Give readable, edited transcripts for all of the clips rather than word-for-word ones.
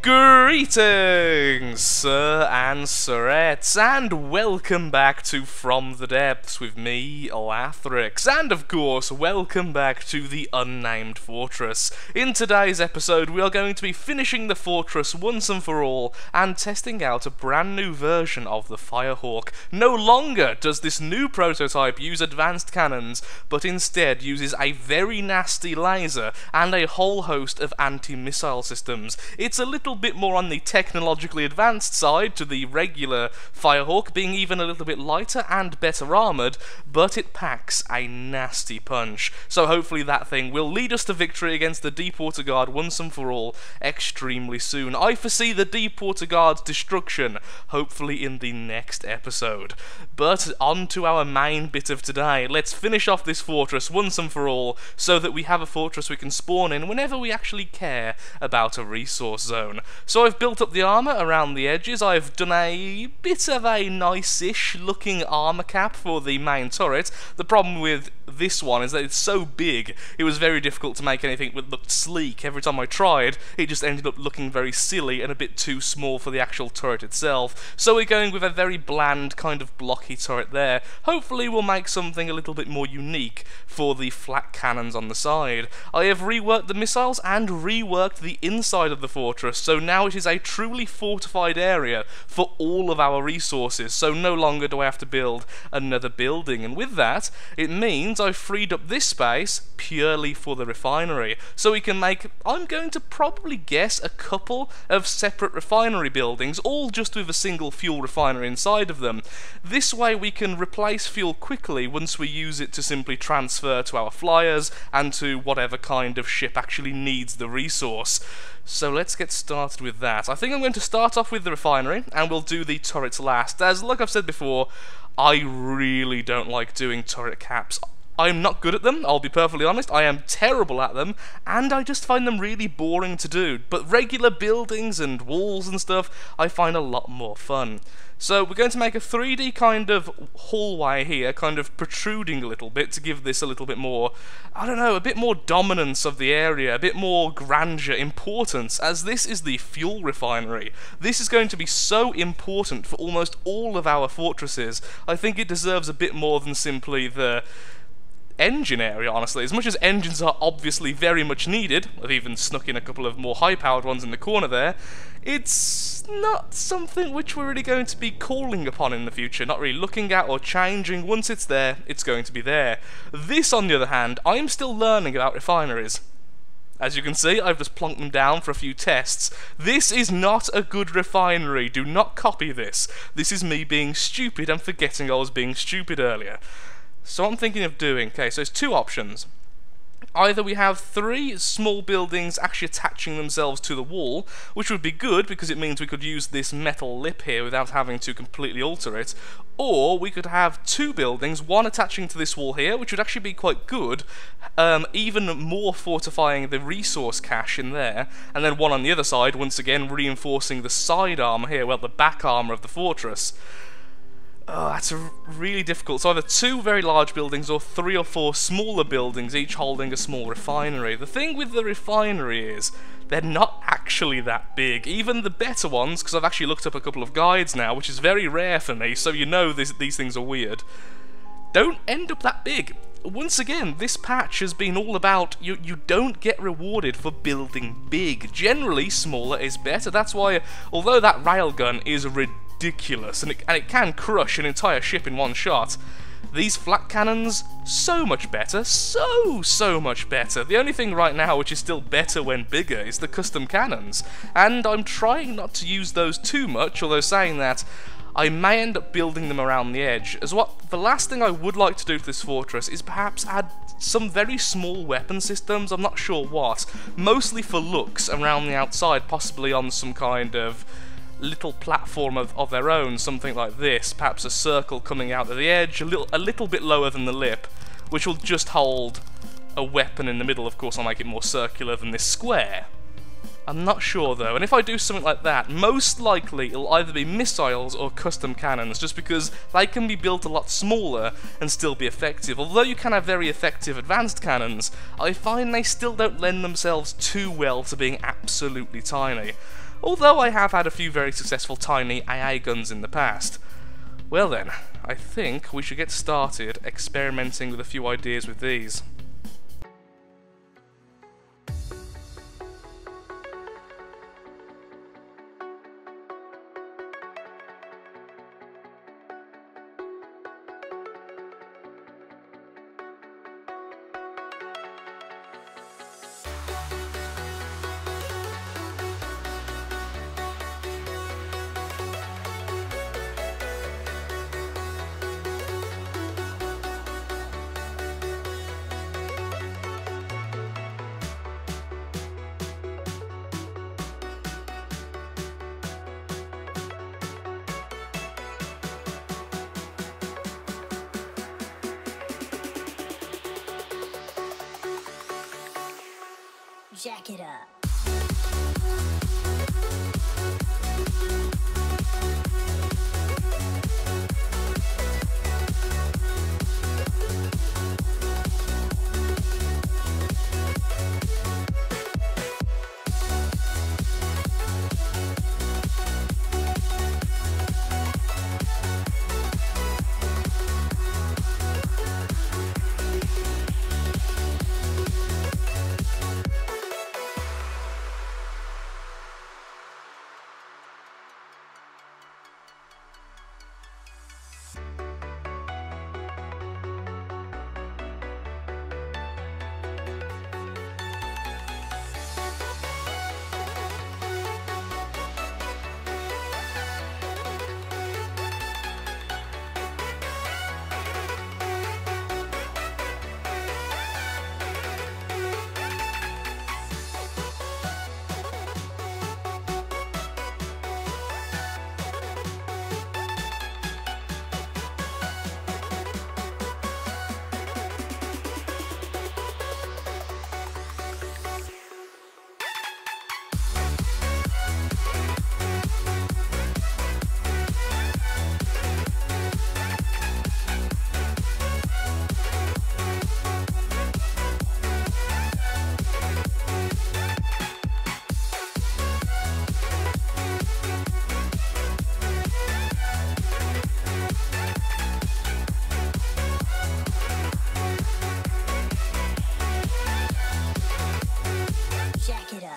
Greetings, Sir and Sirettes, and welcome back to From the Depths with me, Lathrix, and of course, welcome back to the Unnamed Fortress. In today's episode, we are going to be finishing the fortress once and for all, and testing out a brand new version of the Firehawk. No longer does this new prototype use advanced cannons, but instead uses a very nasty laser and a whole host of anti-missile systems. It's a little bit more on the technologically advanced side to the regular Firehawk, being even a little bit lighter and better armoured, but it packs a nasty punch. So hopefully that thing will lead us to victory against the Deepwater Guard once and for all extremely soon. I foresee the Deepwater Guard's destruction, hopefully in the next episode. But on to our main bit of today. Let's finish off this fortress once and for all, so that we have a fortress we can spawn in whenever we actually care about a resource zone. So I've built up the armour around the edges. I've done a bit of a nice-ish looking armour cap for the main turret. The problem with this one is that it's so big, it was very difficult to make anything that looked sleek. Every time I tried, it just ended up looking very silly and a bit too small for the actual turret itself. So we're going with a very bland, kind of blocky turret there. Hopefully we'll make something a little bit more unique for the flat cannons on the side. I have reworked the missiles and reworked the inside of the fortress, so now it is a truly fortified area for all of our resources, so no longer do I have to build another building, and with that, it means I've freed up this space purely for the refinery, so we can make, I'm going to probably guess, a couple of separate refinery buildings, all just with a single fuel refinery inside of them. This way we can replace fuel quickly once we use it to simply transfer to our flyers and to whatever kind of ship actually needs the resource. So let's get started with that. I think I'm going to start off with the refinery, and we'll do the turrets last, as like I've said before, I really don't like doing turret caps. I'm not good at them, I'll be perfectly honest, I am terrible at them, and I just find them really boring to do, but regular buildings and walls and stuff, I find a lot more fun. So we're going to make a 3D kind of hallway here, kind of protruding a little bit to give this a little bit more, I don't know, a bit more dominance of the area, a bit more grandeur, importance, as this is the fuel refinery. This is going to be so important for almost all of our fortresses. I think it deserves a bit more than simply the engine area, honestly. As much as engines are obviously very much needed, I've even snuck in a couple of more high-powered ones in the corner there, it's not something which we're really going to be calling upon in the future, not really looking at or changing. Once it's there, it's going to be there. This, on the other hand, I'm still learning about refineries. As you can see, I've just plonked them down for a few tests. This is not a good refinery, do not copy this. This is me being stupid and forgetting I was being stupid earlier. So what I'm thinking of doing, okay, so there's two options. Either we have 3 small buildings actually attaching themselves to the wall, which would be good because it means we could use this metal lip here without having to completely alter it, or we could have 2 buildings, one attaching to this wall here, which would actually be quite good, even more fortifying the resource cache in there, and then one on the other side, once again reinforcing the side armor here, well, the back armor of the fortress. Oh, that's really difficult. So either 2 very large buildings or 3 or 4 smaller buildings, each holding a small refinery. The thing with the refinery is they're not actually that big. Even the better ones, because I've actually looked up a couple of guides now, which is very rare for me, so you know these things are weird, don't end up that big. Once again, this patch has been all about you don't get rewarded for building big. Generally, smaller is better. That's why, although that railgun is ridiculous, and it can crush an entire ship in one shot, these flat cannons, so much better, so much better. The only thing right now which is still better when bigger is the custom cannons, and I'm trying not to use those too much, although saying that, I may end up building them around the edge. As what the last thing I would like to do to this fortress is perhaps add some very small weapon systems, I'm not sure what, mostly for looks around the outside, possibly on some kind of little platform of their own, something like this, perhaps a circle coming out of the edge, a little bit lower than the lip, which will just hold a weapon in the middle. Of course I'll make it more circular than this square. I'm not sure though, and if I do something like that, most likely it'll either be missiles or custom cannons, just because they can be built a lot smaller and still be effective. Although you can have very effective advanced cannons, I find they still don't lend themselves too well to being absolutely tiny. although I have had a few very successful tiny AA guns in the past. Well then, I think we should get started experimenting with a few ideas with these. Jack it up. Jack it up.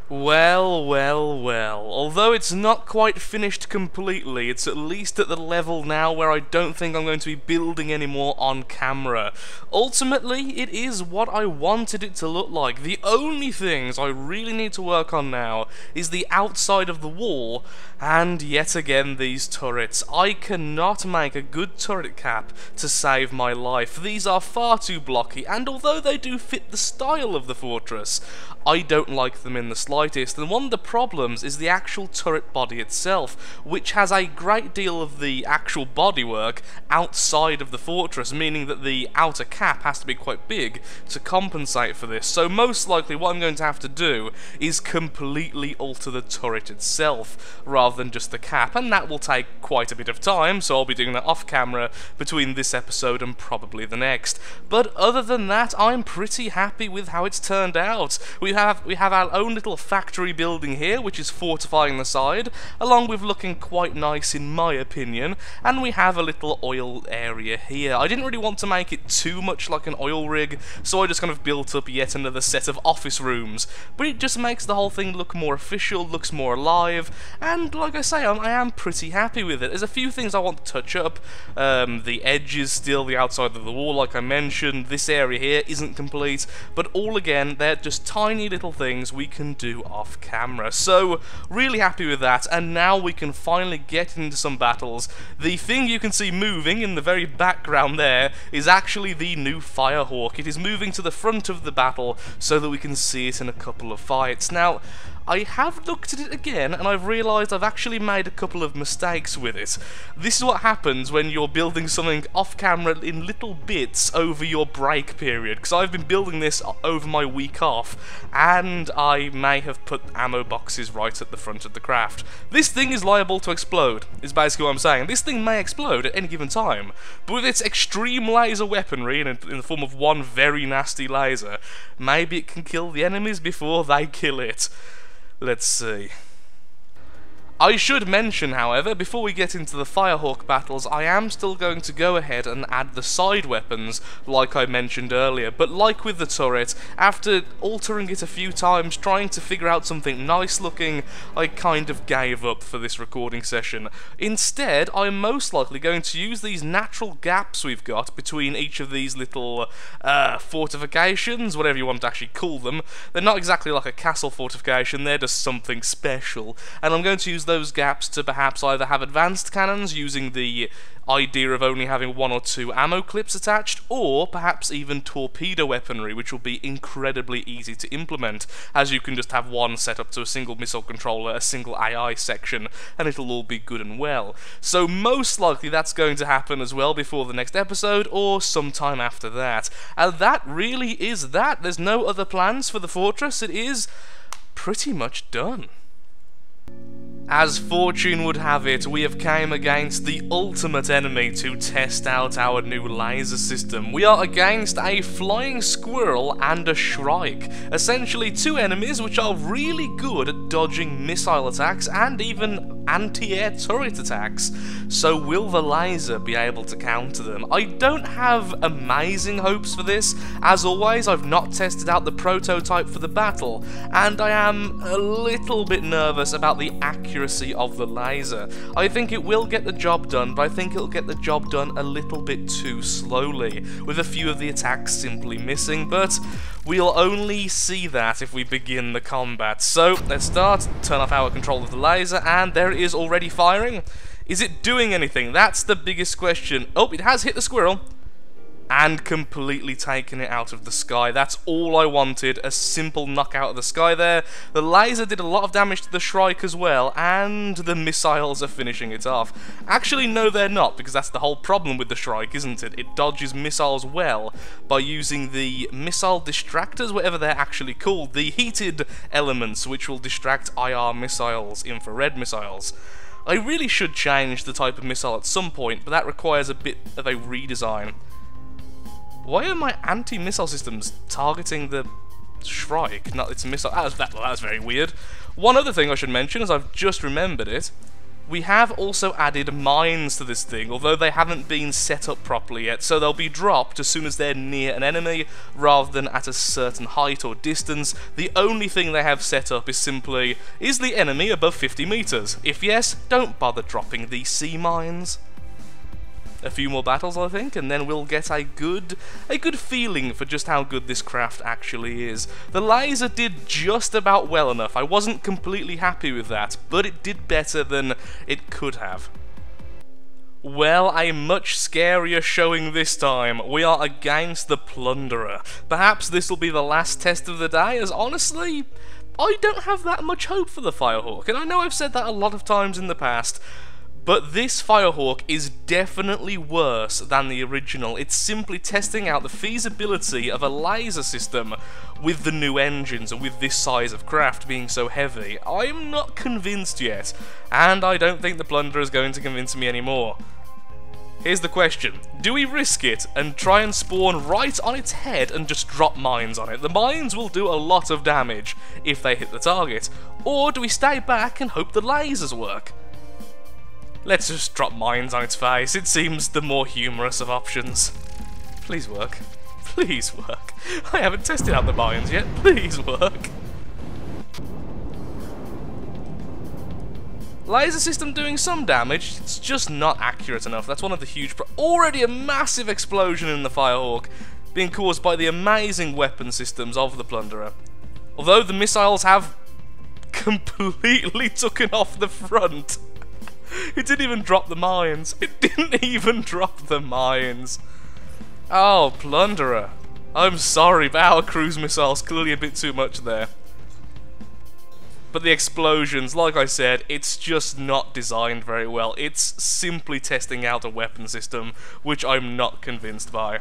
Well, well, well. Although it's not quite finished completely, it's at least at the level now where I don't think I'm going to be building anymore on camera. Ultimately, it is what I wanted it to look like. The only things I really need to work on now is the outside of the wall, and yet again these turrets. I cannot make a good turret cap to save my life. These are far too blocky, and although they do fit the style of the fortress, I don't like them in the slightest, and one of the problems is the actual turret body itself, which has a great deal of the actual bodywork outside of the fortress, meaning that the outer cap has to be quite big to compensate for this. So most likely what I'm going to have to do is completely alter the turret itself, rather than just the cap, and that will take quite a bit of time, so I'll be doing that off camera between this episode and probably the next. But other than that, I'm pretty happy with how it's turned out. We have our own little factory building here, which is fortifying the side, along with looking quite nice in my opinion, and we have a little oil area here. I didn't really want to make it too much like an oil rig, so I just kind of built up yet another set of office rooms, but it just makes the whole thing look more official, looks more alive, and like I say, I am pretty happy with it. There's a few things I want to touch up. The edge is still the outside of the wall, like I mentioned. This area here isn't complete, but all again, they're just tiny little things we can do do off camera. So, really happy with that, and now we can finally get into some battles. The thing you can see moving in the very background there is actually the new Firehawk. It is moving to the front of the battle so that we can see it in a couple of fights. Now, I have looked at it again, and I've realised I've actually made a couple of mistakes with it. This is what happens when you're building something off-camera in little bits over your break period, because I've been building this over my week off, and I may have put ammo boxes right at the front of the craft. This thing is liable to explode, is basically what I'm saying. This thing may explode at any given time, but with its extreme laser weaponry, in the form of one very nasty laser, maybe it can kill the enemies before they kill it. Let's see. I should mention, however, before we get into the Firehawk battles, I am still going to go ahead and add the side weapons, like I mentioned earlier, but like with the turret, after altering it a few times, trying to figure out something nice looking, I kind of gave up for this recording session. Instead, I'm most likely going to use these natural gaps we've got between each of these little fortifications, whatever you want to actually call them. They're not exactly like a castle fortification, they're just something special, and I'm going to use those gaps to perhaps either have advanced cannons using the idea of only having 1 or 2 ammo clips attached, or perhaps even torpedo weaponry, which will be incredibly easy to implement, as you can just have one set up to a single missile controller, a single AI section, and it'll all be good and well. So most likely that's going to happen as well before the next episode, or sometime after that. And that really is that. There's no other plans for the fortress. It is pretty much done. As fortune would have it, we have came against the ultimate enemy to test out our new laser system. We are against a flying squirrel and a shrike. Essentially 2 enemies which are really good at dodging missile attacks and even anti-air turret attacks. So will the laser be able to counter them? I don't have amazing hopes for this. As always, I've not tested out the prototype for the battle, and I am a little bit nervous about the accuracy of the laser. I think it will get the job done, but I think it'll get the job done a little bit too slowly, with a few of the attacks simply missing, but we'll only see that if we begin the combat. So, let's start, turn off our control of the laser, and there it is already firing. Is it doing anything? That's the biggest question. Oh, it has hit the squirrel and completely taken it out of the sky. That's all I wanted, a simple knockout of the sky there. The laser did a lot of damage to the Shrike as well, and the missiles are finishing it off. Actually, no they're not, because that's the whole problem with the Shrike, isn't it? It dodges missiles well by using the missile distractors, whatever they're actually called, the heated elements which will distract IR missiles, infrared missiles. I really should change the type of missile at some point, but that requires a bit of a redesign. Why are my anti-missile systems targeting the Shrike, not its missile? That's very weird. One other thing I should mention, as I've just remembered it, we have also added mines to this thing, although they haven't been set up properly yet, so they'll be dropped as soon as they're near an enemy, rather than at a certain height or distance. The only thing they have set up is simply, is the enemy above 50 meters? If yes, don't bother dropping the sea mines. A few more battles, I think, and then we'll get a good feeling for just how good this craft actually is. The laser did just about well enough. I wasn't completely happy with that, but it did better than it could have. Well, a much scarier showing this time. We are against the Plunderer. Perhaps this will be the last test of the day, as honestly, I don't have that much hope for the Firehawk, and I know I've said that a lot of times in the past. But this Firehawk is definitely worse than the original. It's simply testing out the feasibility of a laser system with the new engines and with this size of craft being so heavy. I'm not convinced yet, and I don't think the Plunderer is going to convince me anymore. Here's the question. Do we risk it and try and spawn right on its head and just drop mines on it? The mines will do a lot of damage if they hit the target. Or do we stay back and hope the lasers work? Let's just drop mines on its face. It seems the more humorous of options. Please work. Please work. I haven't tested out the mines yet. Please work. Laser system doing some damage. It's just not accurate enough. That's one of the huge already a massive explosion in the Firehawk being caused by the amazing weapon systems of the Plunderer. Although the missiles have completely took it off the front. It didn't even drop the mines. It didn't even drop the mines. Oh, Plunderer. I'm sorry, but our cruise missile's clearly a bit too much there. But the explosions, like I said, it's just not designed very well. It's simply testing out a weapon system, which I'm not convinced by.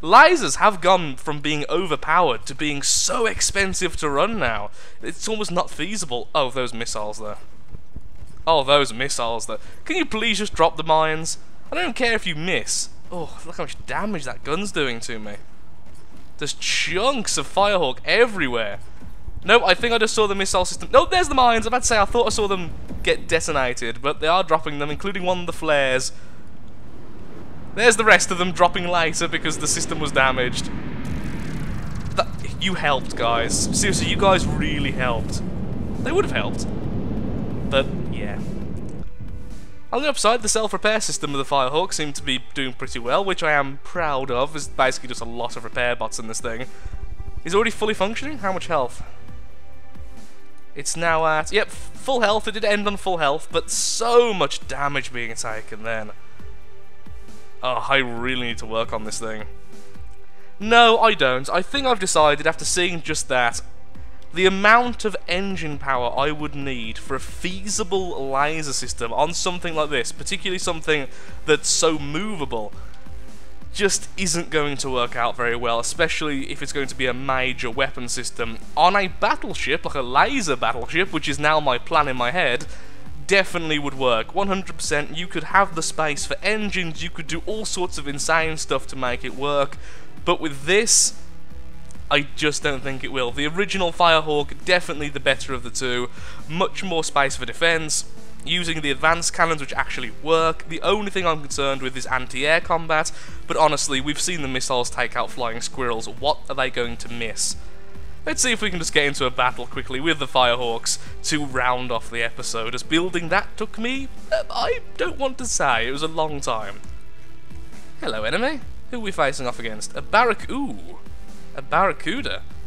Lasers have gone from being overpowered to being so expensive to run now. It's almost not feasible. Oh, those missiles there. Oh, those missiles there. Can you please just drop the mines? I don't care if you miss. Oh, look how much damage that gun's doing to me. There's chunks of Firehawk everywhere. Nope, I think I just saw the missile system. Nope, there's the mines. I'm about to say I thought I saw them get detonated, but they are dropping them, including one of the flares. There's the rest of them dropping later because the system was damaged. You helped, guys. Seriously, you guys really helped. They would have helped. But, yeah. On the upside, the self-repair system of the Firehawk seemed to be doing pretty well, which I am proud of. There's basically just a lot of repair bots in this thing. Is it already fully functioning? How much health? It's now at... Yep, full health. It did end on full health, but so much damage being taken then. Oh, I really need to work on this thing. No, I don't. I think I've decided, after seeing just that, the amount of engine power I would need for a feasible laser system on something like this, particularly something that's so movable, just isn't going to work out very well, especially if it's going to be a major weapon system. On a battleship, like a laser battleship, which is now my plan in my head, definitely would work. 100%, you could have the space for engines, you could do all sorts of insane stuff to make it work, but with this, I just don't think it will. The original Firehawk, definitely the better of the two. Much more space for defense, using the advanced cannons which actually work. The only thing I'm concerned with is anti-air combat, but honestly, we've seen the missiles take out flying squirrels. What are they going to miss? Let's see if we can just get into a battle quickly with the Firehawks to round off the episode, as building that took me, I don't want to say, it was a long time. Hello, enemy. Who are we facing off against? A Barracuda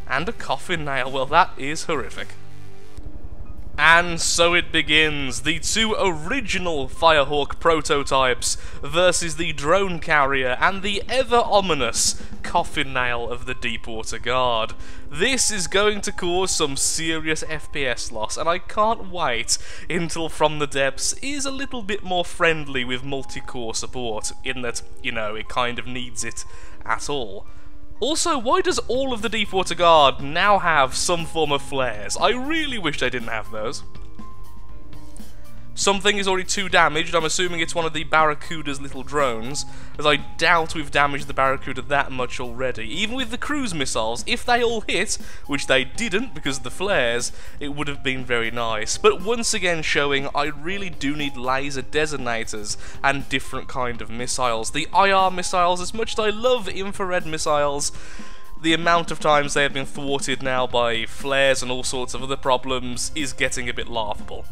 and a coffin nail. Well, that is horrific. And so it begins, the two original Firehawk prototypes versus the drone carrier and the ever-ominous coffin nail of the Deepwater Guard. This is going to cause some serious FPS loss, and I can't wait until From the Depths is a little bit more friendly with multi-core support, in that, you know, it kind of needs it at all. Also, why does all of the Deepwater Guard now have some form of flares? I really wish they didn't have those. Something is already 2 damaged. I'm assuming it's one of the Barracuda's little drones, as I doubt we've damaged the Barracuda that much already. Even with the cruise missiles, if they all hit, which they didn't because of the flares, it would have been very nice. But once again showing I really do need laser detonators and different kind of missiles. The IR missiles, as much as I love infrared missiles, the amount of times they have been thwarted now by flares and all sorts of other problems is getting a bit laughable.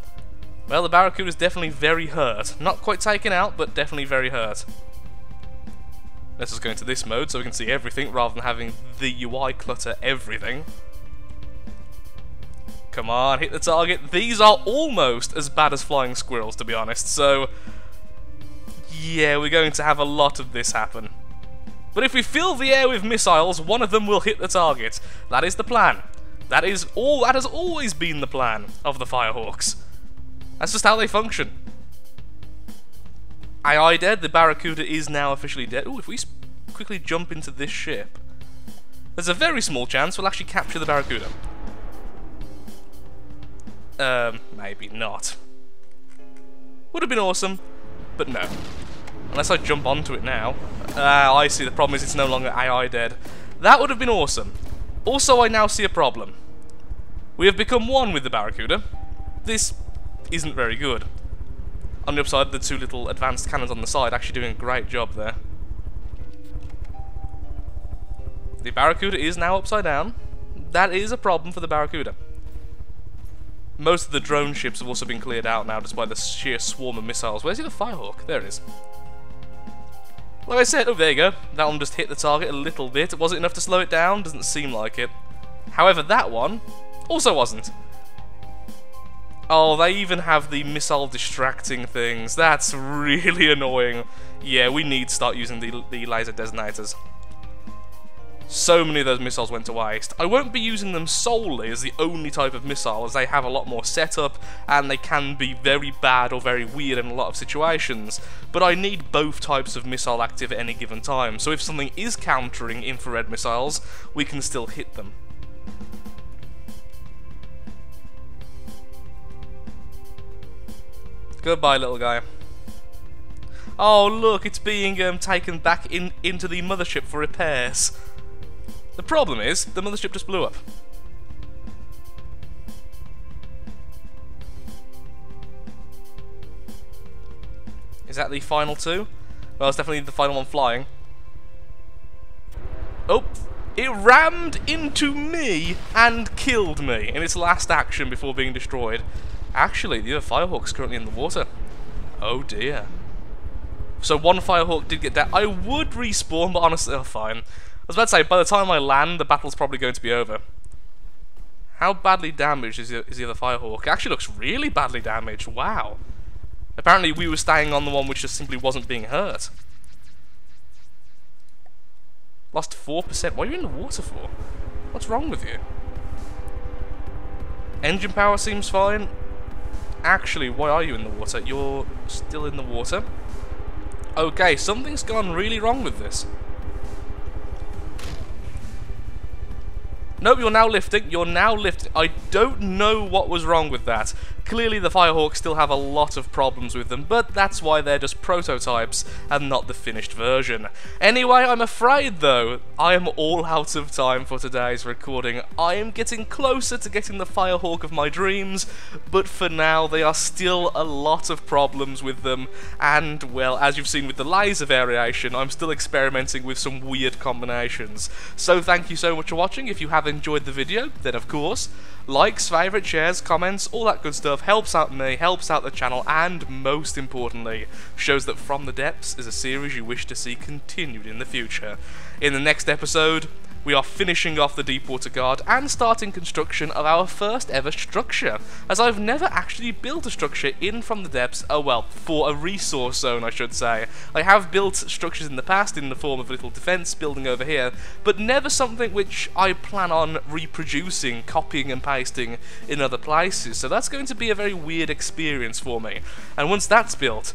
Well, the Barracuda is definitely very hurt. Not quite taken out, but definitely very hurt. Let's just go into this mode so we can see everything rather than having the UI clutter everything. Come on, hit the target. These are almost as bad as flying squirrels, to be honest, so yeah, we're going to have a lot of this happen. But if we fill the air with missiles, one of them will hit the target. That is the plan. That has always been the plan of the Firehawks. That's just how they function. AI dead, the Barracuda is now officially dead. Ooh, if we quickly jump into this ship, there's a very small chance we'll actually capture the Barracuda. Maybe not. Would have been awesome, but no. Unless I jump onto it now. I see, the problem is it's no longer AI dead. That would have been awesome. Also, I now see a problem. We have become one with the Barracuda. This isn't very good. On the upside, the 2 little advanced cannons on the side actually doing a great job there. The Barracuda is now upside down. That is a problem for the Barracuda. Most of the drone ships have also been cleared out now just by the sheer swarm of missiles. Where's the other Firehawk? There it is. Like I said, oh there you go. That one just hit the target a little bit. Was it enough to slow it down? Doesn't seem like it. However, that one also wasn't. Oh, they even have the missile distracting things. That's really annoying. Yeah, we need to start using the laser detonators. So many of those missiles went to waste. I won't be using them solely as the only type of missile, as they have a lot more setup, and they can be very bad or very weird in a lot of situations. But I need both types of missile active at any given time, so if something is countering infrared missiles, we can still hit them. Goodbye, little guy. Oh, look, it's being taken back into the mothership for repairs. The problem is, the mothership just blew up. Is that the final two? Well, it's definitely the final one flying. Oh, it rammed into me and killed me in its last action before being destroyed. Actually, the other Firehawk's currently in the water. Oh dear. So one Firehawk did get down. I would respawn, but honestly, oh, fine. I was about to say, by the time I land, the battle's probably going to be over. How badly damaged is the other Firehawk? It actually looks really badly damaged. Wow. Apparently we were staying on the one which just simply wasn't being hurt. Lost 4%. What are you in the water for? What's wrong with you? Engine power seems fine. Actually, why are you in the water? You're still in the water. Okay, something's gone really wrong with this. Nope, you're now lifting. You're now lifting. I don't know what was wrong with that. Clearly the Firehawks still have a lot of problems with them, but that's why they're just prototypes and not the finished version. Anyway, I'm afraid though, I am all out of time for today's recording. I am getting closer to getting the Firehawk of my dreams, but for now there are still a lot of problems with them, and well, as you've seen with the laser variation, I'm still experimenting with some weird combinations. So thank you so much for watching. If you have enjoyed the video, then of course, likes, favourites, shares, comments, all that good stuff helps out me, helps out the channel, and most importantly, shows that From the Depths is a series you wish to see continued in the future. In the next episode, we are finishing off the Deepwater Guard and starting construction of our first ever structure, as I've never actually built a structure in From the Depths, for a resource zone I should say. I have built structures in the past in the form of a little defense building over here, but never something which I plan on reproducing, copying and pasting in other places, so that's going to be a very weird experience for me. And once that's built,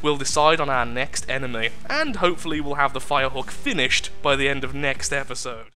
we'll decide on our next enemy, and hopefully we'll have the Firehawk finished by the end of next episode.